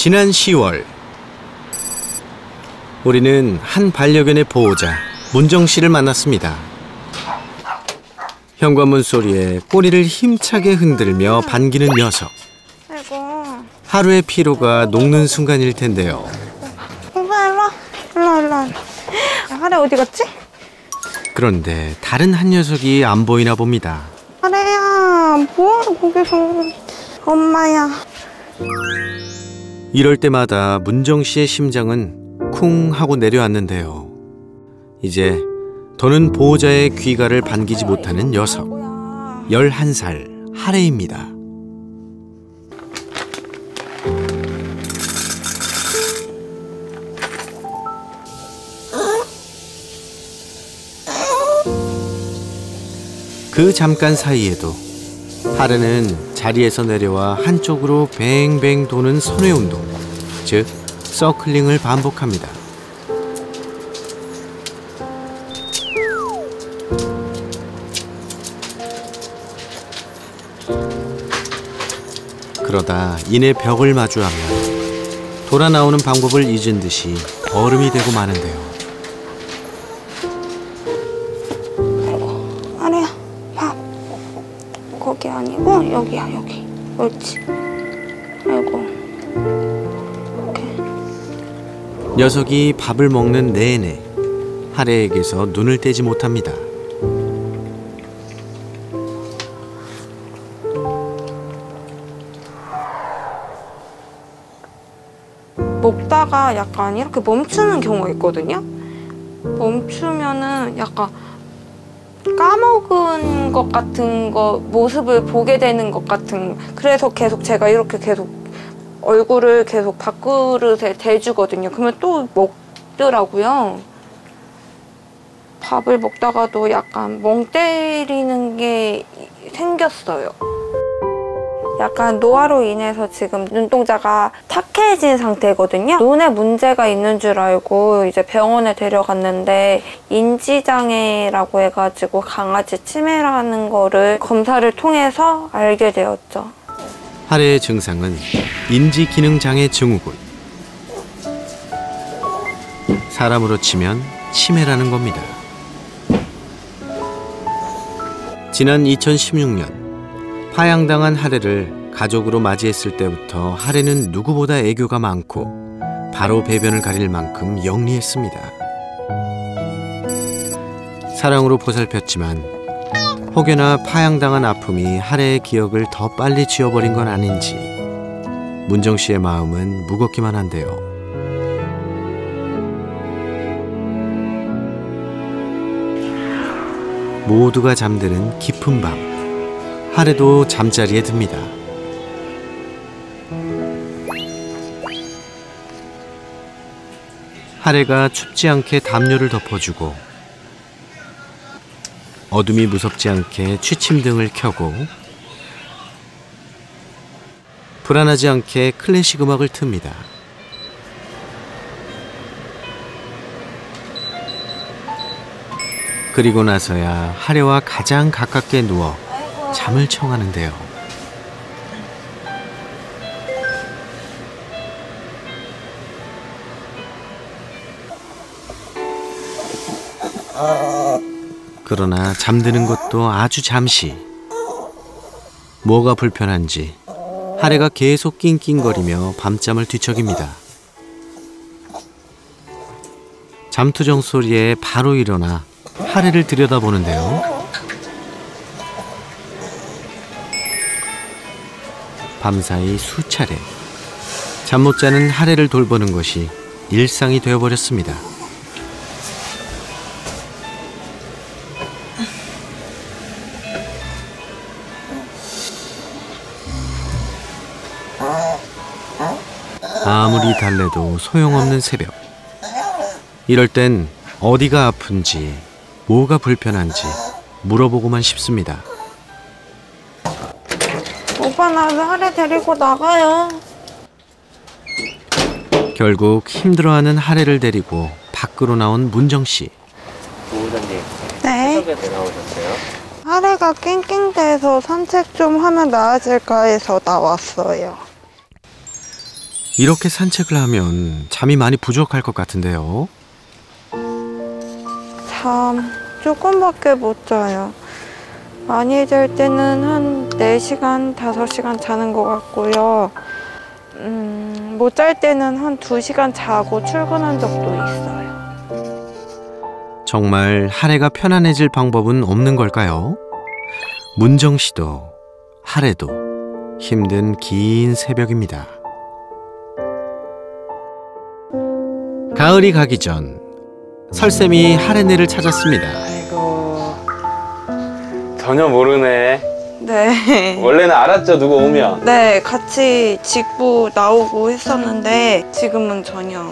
지난 10월 우리는 한 반려견의 보호자 문정 씨를 만났습니다. 현관문 소리에 꼬리를 힘차게 흔들며 반기는 녀석. 하루의 피로가 녹는 순간일 텐데요. 일로. 하래 어디 갔지? 그런데 다른 한 녀석이 안 보이나 봅니다. 하래야, 뭐하러 거기서. 엄마야. 이럴 때마다 문정 씨의 심장은 쿵 하고 내려앉는데요. 이제 더는 보호자의 귀가를 반기지 못하는 녀석. 11살 하래입니다. 그 잠깐 사이에도 하래는 자리에서 내려와 한쪽으로 뱅뱅 도는 선회 운동, 즉 서클링을 반복합니다. 그러다 이내 벽을 마주하면 돌아 나오는 방법을 잊은 듯이 얼음이 되고 마는데요. 하래야, 밥. 거기 아니고 여기야, 여기. 옳지. 아이고. 이렇게. 녀석이 밥을 먹는 내내 하래에게서 눈을 떼지 못합니다. 먹다가 약간 이렇게 멈추는 경우가 있거든요. 멈추면은 약간 까먹은 것 같은 거, 모습을 보게 되는 것 같은, 그래서 계속 제가 이렇게 계속 얼굴을 계속 밥그릇에 대주거든요. 그러면 또 먹더라고요. 밥을 먹다가도 약간 멍 때리는 게 생겼어요. 약간 노화로 인해서 지금 눈동자가 탁해진 상태거든요. 눈에 문제가 있는 줄 알고 이제 병원에 데려갔는데 인지장애라고 해가지고 강아지 치매라는 거를 검사를 통해서 알게 되었죠. 하래의 증상은 인지기능장애 증후군. 사람으로 치면 치매라는 겁니다. 지난 2016년 파양당한 하래를 가족으로 맞이했을 때부터 하래는 누구보다 애교가 많고 바로 배변을 가릴 만큼 영리했습니다. 사랑으로 보살폈지만 혹여나 파양당한 아픔이 하래의 기억을 더 빨리 지워버린 건 아닌지 문정 씨의 마음은 무겁기만 한데요. 모두가 잠드는 깊은 밤, 하래도 잠자리에 듭니다. 하래가 춥지 않게 담요를 덮어주고 어둠이 무섭지 않게 취침등을 켜고 불안하지 않게 클래식 음악을 틉니다. 그리고 나서야 하래와 가장 가깝게 누워 잠을 청하는데요. 그러나 잠드는 것도 아주 잠시. 뭐가 불편한지 하래가 계속 낑낑거리며 밤잠을 뒤척입니다. 잠투정 소리에 바로 일어나 하래를 들여다보는데요. 밤사이 수차례 잠 못 자는 하래를 돌보는 것이 일상이 되어버렸습니다. 아무리 달래도 소용없는 새벽. 이럴 땐 어디가 아픈지 뭐가 불편한지 물어보고만 싶습니다. 오빠 나 하래 데리고 나가요. 결국 힘들어하는 하래를 데리고 밖으로 나온 문정 씨. 보호자님, 네. 새벽에 나오셨어요? 하래가 낑낑대서 산책 좀 하면 나아질까 해서 나왔어요. 이렇게 산책을 하면 잠이 많이 부족할 것 같은데요. 잠 조금밖에 못 자요. 많이 잘 때는 한 4시간, 5시간 자는 것 같고요. 못 잘 때는 한 2시간 자고 출근한 적도 있어요. 정말 하래가 편안해질 방법은 없는 걸까요? 문정 씨도 하래도 힘든 긴 새벽입니다. 가을이 가기 전 설쌤이 하래네를 찾았습니다. 아이고, 전혀 모르네. 네. 원래는 알았죠, 누구 오면. 네, 같이 직부 나오고 했었는데 지금은 전혀.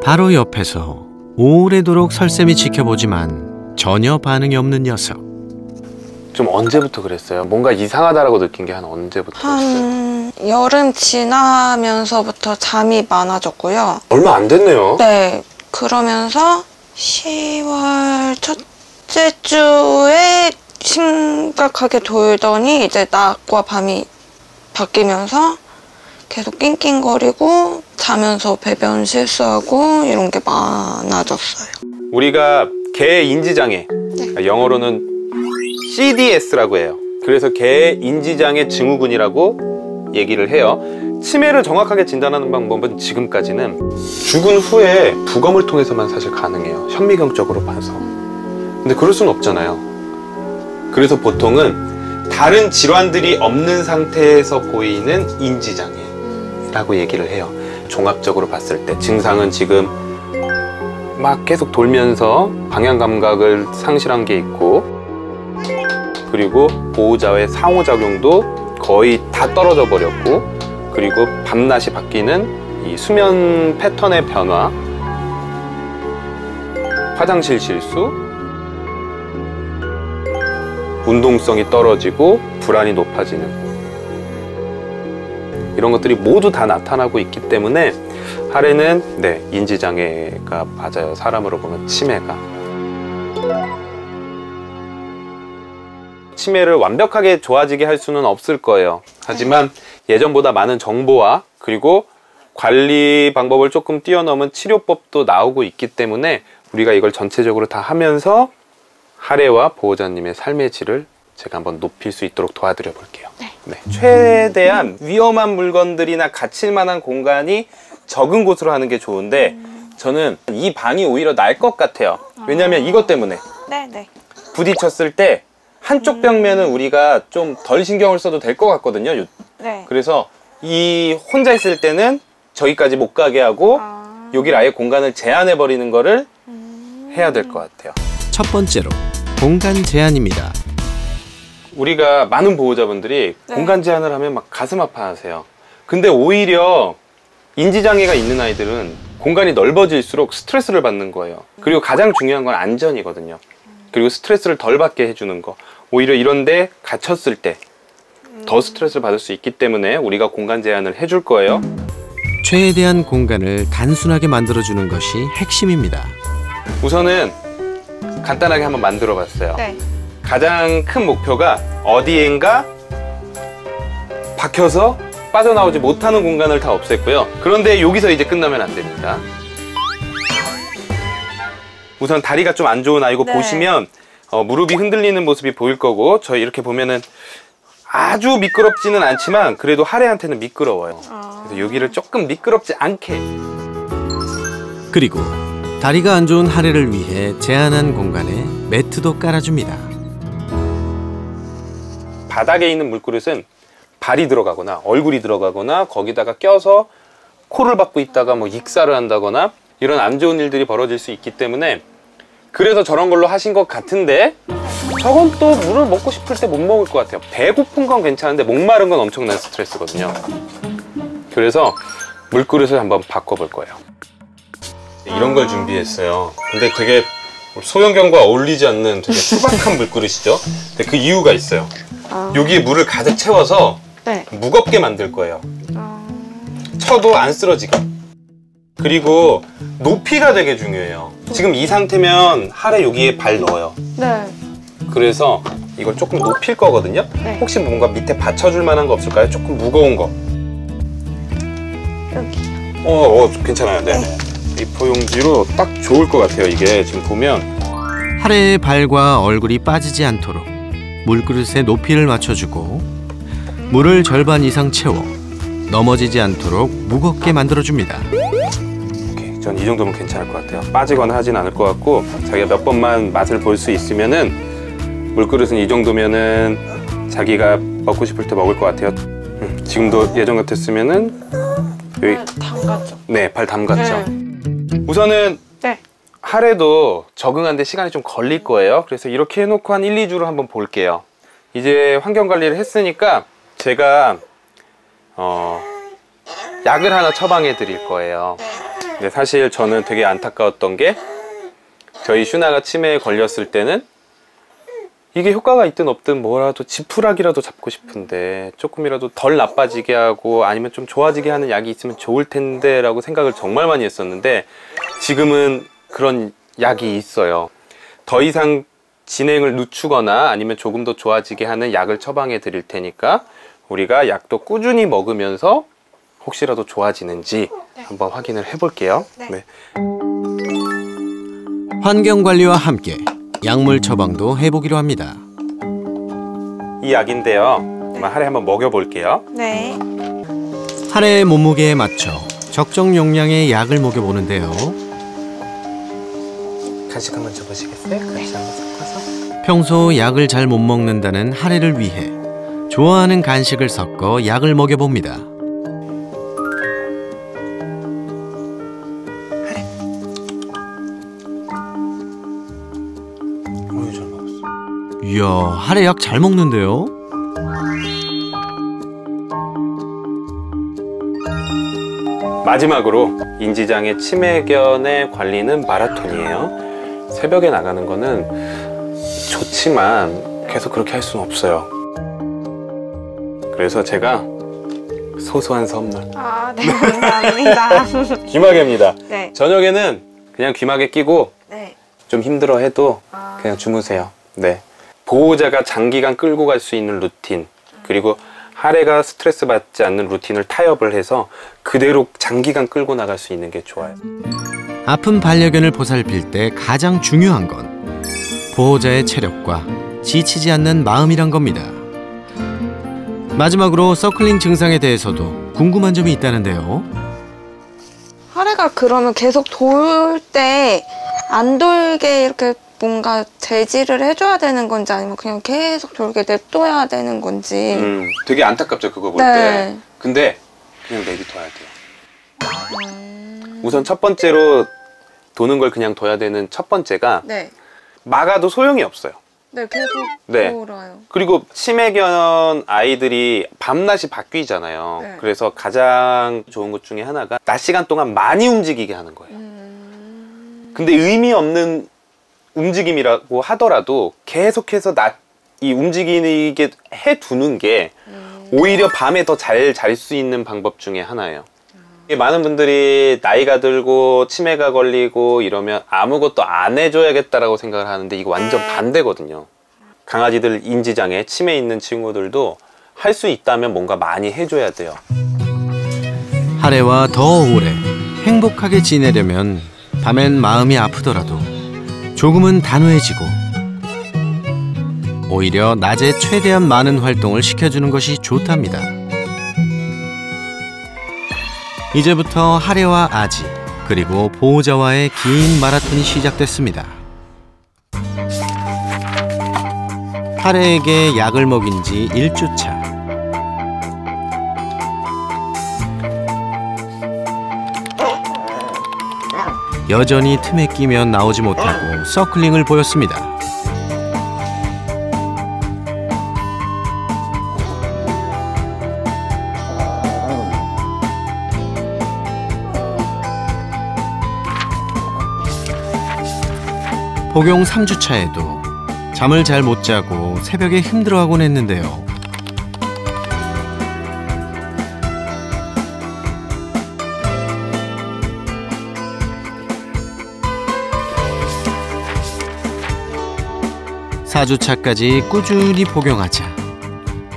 바로 옆에서 오래도록 설쌤이 지켜보지만 전혀 반응이 없는 녀석. 좀 언제부터 그랬어요? 뭔가 이상하다라고 느낀 게 한 언제부터 그랬어요? 한 여름 지나면서부터 잠이 많아졌고요. 얼마 안 됐네요. 네, 그러면서 10월 첫째 주에 심각하게 돌더니 이제 낮과 밤이 바뀌면서 계속 낑낑거리고 자면서 배변 실수하고 이런 게 많아졌어요. 우리가 개 인지장애, 네. 영어로는 CDS라고 해요. 그래서 개 인지장애 증후군이라고 얘기를 해요. 치매를 정확하게 진단하는 방법은 지금까지는 죽은 후에 부검을 통해서만 사실 가능해요. 현미경적으로 봐서. 근데 그럴 수는 없잖아요. 그래서 보통은 다른 질환들이 없는 상태에서 보이는 인지장애라고 얘기를 해요. 종합적으로 봤을 때 증상은 지금 막 계속 돌면서 방향 감각을 상실한 게 있고, 그리고 보호자의 상호작용도 거의 다 떨어져 버렸고, 그리고 밤낮이 바뀌는 이 수면 패턴의 변화, 화장실 실수, 운동성이 떨어지고 불안이 높아지는, 이런 것들이 모두 다 나타나고 있기 때문에 하래는 인지장애가 맞아요. 사람으로 보면 치매가. 치매를 완벽하게 좋아지게 할 수는 없을 거예요. 하지만 예전보다 많은 정보와 그리고 관리 방법을 조금 뛰어넘은 치료법도 나오고 있기 때문에 우리가 이걸 전체적으로 다 하면서 하래와 보호자님의 삶의 질을 제가 한번 높일 수 있도록 도와드려 볼게요. 네. 최대한 위험한 물건들이나 갇힐 만한 공간이 적은 곳으로 하는 게 좋은데 저는 이 방이 오히려 나을 것 같아요. 왜냐면 이것 때문에 네. 부딪혔을 때 한쪽 벽면은 우리가 좀 덜 신경을 써도 될 것 같거든요. 네. 그래서 이 혼자 있을 때는 저기까지 못 가게 하고 여기를 아예 공간을 제한해 버리는 거를 해야 될 것 같아요. 첫 번째로 공간 제한입니다. 우리가 많은 보호자분들이 공간 제한을 하면 막 가슴 아파하세요. 근데 오히려 인지장애가 있는 아이들은 공간이 넓어질수록 스트레스를 받는 거예요. 그리고 가장 중요한 건 안전이거든요. 그리고 스트레스를 덜 받게 해주는 거. 오히려 이런데 갇혔을 때 더 스트레스를 받을 수 있기 때문에 우리가 공간 제한을 해줄 거예요. 최대한 공간을 단순하게 만들어주는 것이 핵심입니다. 우선은 간단하게 한번 만들어 봤어요. 네. 가장 큰 목표가 어디엔가 박혀서 빠져나오지 못하는 공간을 다 없앴고요. 그런데 여기서 이제 끝나면 안 됩니다. 우선 다리가 좀 안 좋은 아이고 보시면 무릎이 흔들리는 모습이 보일 거고, 저희 이렇게 보면은 아주 미끄럽지는 않지만 그래도 하래한테는 미끄러워요. 그래서 여기를 조금 미끄럽지 않게. 그리고 다리가 안 좋은 하래를 위해 제한한 공간에 매트도 깔아줍니다. 바닥에 있는 물그릇은 발이 들어가거나 얼굴이 들어가거나 거기다가 껴서 코를 박고 있다가 뭐 익사를 한다거나 이런 안 좋은 일들이 벌어질 수 있기 때문에, 그래서 저런 걸로 하신 것 같은데 저건 또 물을 먹고 싶을 때 못 먹을 것 같아요. 배고픈 건 괜찮은데 목마른 건 엄청난 스트레스거든요. 그래서 물그릇을 한번 바꿔볼 거예요. 이런 걸 준비했어요. 근데 되게 소형견과 어울리지 않는 되게 투박한 물그릇이죠. 근데 그 이유가 있어요. 여기에 물을 가득 채워서 무겁게 만들 거예요. 쳐도 안 쓰러지게. 그리고 높이가 되게 중요해요. 지금 이 상태면 하래 여기에 발 넣어요. 네. 그래서 이걸 조금 높일 거거든요. 혹시 뭔가 밑에 받쳐줄 만한 거 없을까요? 조금 무거운 거. 여기요. 괜찮아요. 네. A4 용지로 딱 좋을 것 같아요. 이게 지금 보면 하레의 발과 얼굴이 빠지지 않도록 물그릇의 높이를 맞춰주고 물을 절반 이상 채워 넘어지지 않도록 무겁게 만들어줍니다. 전 이 정도면 괜찮을 것 같아요. 빠지거나 하진 않을 것 같고 자기가 몇 번만 맛을 볼 수 있으면은 물그릇은 이 정도면은 자기가 먹고 싶을 때 먹을 것 같아요. 지금도 예전 같았으면은 여기 담갔죠. 네, 발 담갔죠. 네. 우선은 네. 하레도 적응하는데 시간이 좀 걸릴 거예요. 그래서 이렇게 해놓고 한 1, 2주로 한번 볼게요. 이제 환경 관리를 했으니까 제가 약을 하나 처방해 드릴 거예요. 근데 사실 저는 되게 안타까웠던 게 저희 슈나가 치매에 걸렸을 때는 이게 효과가 있든 없든 뭐라도 지푸라기라도 잡고 싶은데 조금이라도 덜 나빠지게 하고 아니면 좀 좋아지게 하는 약이 있으면 좋을 텐데 라고 생각을 정말 많이 했었는데 지금은 그런 약이 있어요. 더 이상 진행을 늦추거나 아니면 조금 더 좋아지게 하는 약을 처방해 드릴 테니까 우리가 약도 꾸준히 먹으면서 혹시라도 좋아지는지 한번 확인을 해볼게요. 네. 환경관리와 함께 약물 처방도 해보기로 합니다. 이 약인데요. 하루에 한번 먹여볼게요. 네. 하레의 몸무게에 맞춰 적정 용량의 약을 먹여보는데요. 간식 한번 줘보시겠어요? 간식 한번 섞어서. 평소 약을 잘 못 먹는다는 하레를 위해 좋아하는 간식을 섞어 약을 먹여봅니다. 잘 먹었어. 이야, 하레 약 잘 먹는데요? 마지막으로 인지장애 치매견의 관리는 마라톤이에요. 새벽에 나가는 거는 좋지만 계속 그렇게 할 수는 없어요. 그래서 제가 소소한 선물 네, 감사합니다. 귀마개입니다. 네. 저녁에는 그냥 귀마개 끼고 네. 좀 힘들어 해도 그냥 주무세요. 네. 보호자가 장기간 끌고 갈 수 있는 루틴, 그리고 하레가 스트레스 받지 않는 루틴을 타협을 해서 그대로 장기간 끌고 나갈 수 있는 게 좋아요. 아픈 반려견을 보살필 때 가장 중요한 건 보호자의 체력과 지치지 않는 마음이란 겁니다. 마지막으로 서클링 증상에 대해서도 궁금한 점이 있다는데요. 하레가 그러면 계속 돌 때 안 돌게 이렇게 뭔가 제지를 해줘야 되는 건지 아니면 그냥 계속 돌게 냅둬야 되는 건지. 되게 안타깝죠, 그거 볼 때. 근데 그냥 내비둬야 돼요. 우선 첫 번째로 도는 걸 그냥 둬야 되는 첫 번째가 네. 막아도 소용이 없어요. 네, 계속 네. 돌아요. 그리고 치매견 아이들이 밤낮이 바뀌잖아요. 네. 그래서 가장 좋은 것 중에 하나가 낮 시간 동안 많이 움직이게 하는 거예요. 근데 의미 없는 움직임이라고 하더라도 계속해서 이 움직이게 해두는 게 오히려 밤에 더 잘 잘 수 있는 방법 중에 하나예요. 많은 분들이 나이가 들고 치매가 걸리고 이러면 아무것도 안 해줘야겠다라고 생각을 하는데 이거 완전 반대거든요. 강아지들 인지장애, 치매 있는 친구들도 할 수 있다면 뭔가 많이 해줘야 돼요. 하레와 더 오래 행복하게 지내려면 밤엔 마음이 아프더라도 조금은 단호해지고 오히려 낮에 최대한 많은 활동을 시켜주는 것이 좋답니다. 이제부터 하레와 아지 그리고 보호자와의 긴 마라톤이 시작됐습니다. 하레에게 약을 먹인 지 1주차. 여전히 틈에 끼면 나오지 못하고 서클링을 보였습니다. 복용 3주차에도 잠을 잘 못 자고 새벽에 힘들어하곤 했는데요. (4주차까지) 꾸준히 복용하자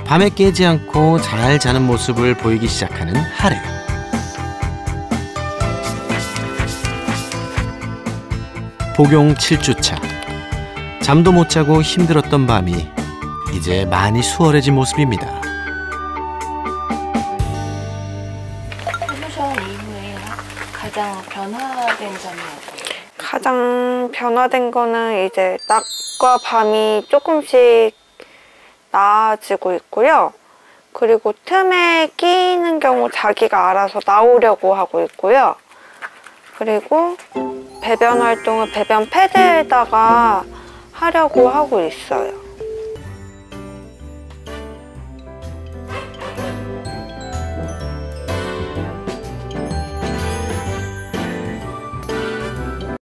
밤에 깨지 않고 잘 자는 모습을 보이기 시작하는 하레. 복용 7주차. 잠도 못 자고 힘들었던 밤이 이제 많이 수월해진 모습입니다. 솔루션 이후에 가장 변화된 점이 뭐예요? 가장 변화된 거는 이제 낮과 밤이 조금씩 나아지고 있고요. 그리고 틈에 끼는 경우 자기가 알아서 나오려고 하고 있고요. 그리고 배변 활동을 배변 패드에다가 하려고 하고 있어요.